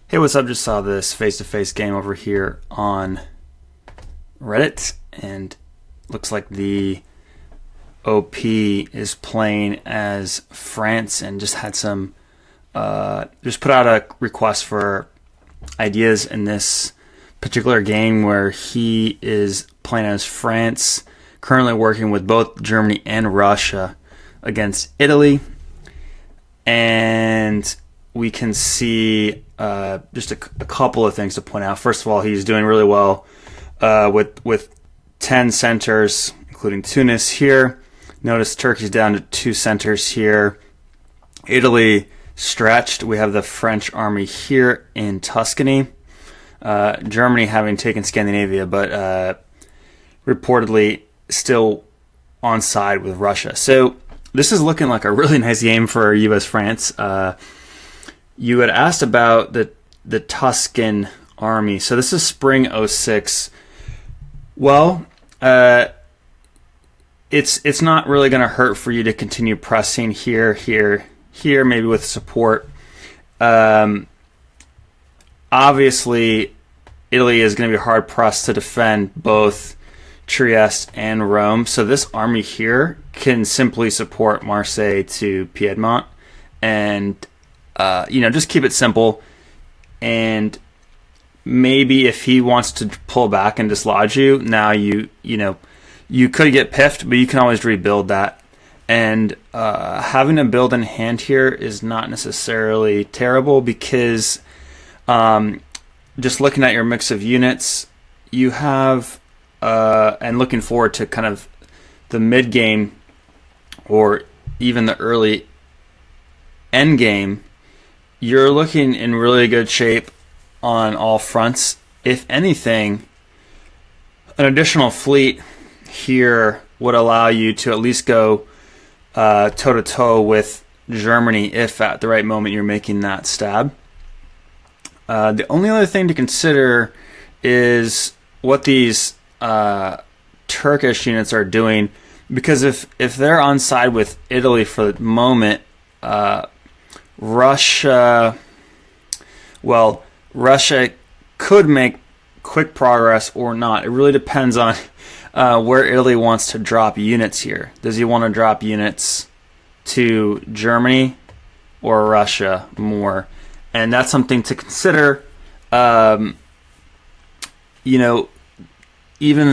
Hey, what's up? Just saw this face-to-face game over here on Reddit, and looks like the OP is playing as France, and just had some just put out a request for ideas in this particular game where he is playing as France, currently working with both Germany and Russia against Italy, and we can see just a couple of things to point out. First of all, he's doing really well with 10 centers, including Tunis here. Notice Turkey's down to 2 centers here. Italy stretched. We have the French army here in Tuscany. Germany having taken Scandinavia, but reportedly still on side with Russia. So this is looking like a really nice game for U.S.-France. You had asked about the Tuscan army. So this is spring '06. Well, it's not really going to hurt for you to continue pressing here, maybe with support. Obviously, Italy is going to be hard pressed to defend both Trieste and Rome. So this army here can simply support Marseille to Piedmont, and just keep it simple. And maybe if he wants to pull back and dislodge you, now you could get piffed, but you can always rebuild that. And having a build in hand here is not necessarily terrible, because just looking at your mix of units, you have and looking forward to kind of the mid game or even the early end game, you're looking in really good shape on all fronts. If anything, an additional fleet here would allow you to at least go toe-to-toe with Germany if at the right moment you're making that stab. The only other thing to consider is what these Turkish units are doing, because if they're on side with Italy for the moment, Russia could make quick progress or not. It really depends on where Italy wants to drop units here. Does he want to drop units to Germany or Russia more? And that's something to consider. Even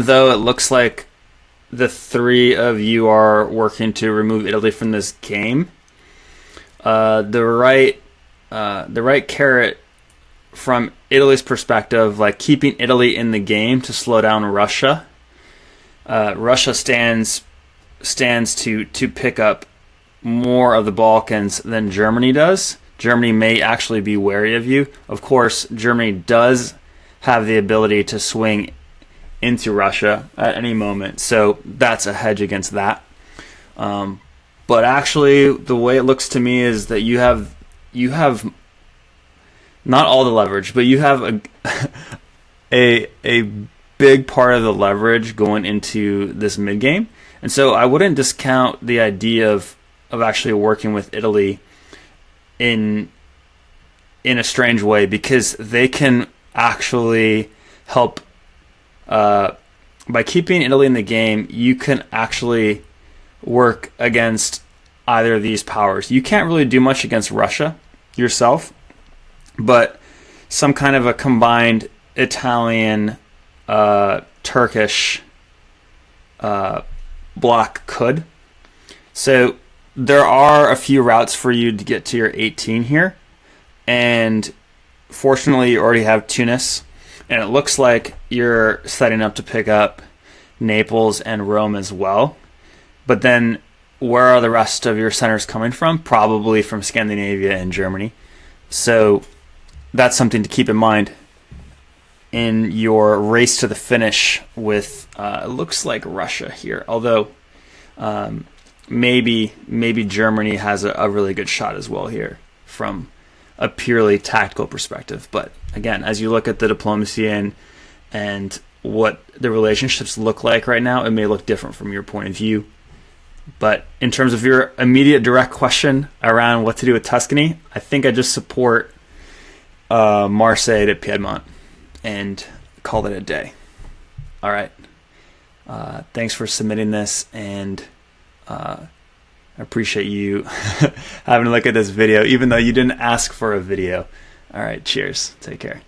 though it looks like the three of you are working to remove Italy from this game, the right carrot from Italy's perspective, like keeping Italy in the game to slow down Russia. Russia stands to pick up more of the Balkans than Germany does. Germany may actually be wary of you. Of course, Germany does have the ability to swing into Russia at any moment, so that's a hedge against that. But actually, the way it looks to me is that you have not all the leverage, but you have a big part of the leverage going into this mid game, and so I wouldn't discount the idea of actually working with Italy in a strange way, because they can actually help by keeping Italy in the game. You can actually work against either of these powers. You can't really do much against Russia yourself, but some kind of a combined Italian Turkish block could. So there are a few routes for you to get to your 18 here, and fortunately you already have Tunis, and it looks like you're setting up to pick up Naples and Rome as well. But then where are the rest of your centers coming from? Probably from Scandinavia and Germany. So that's something to keep in mind in your race to the finish with it looks like Russia here, although maybe Germany has a really good shot as well here from a purely tactical perspective. But again, as you look at the diplomacy and what the relationships look like right now, it may look different from your point of view. But in terms of your immediate direct question around what to do with Tuscany, I think I just support Marseille to Piedmont and call it a day. All right. Thanks for submitting this, and I appreciate you having a look at this video, even though you didn't ask for a video. All right, cheers. Take care.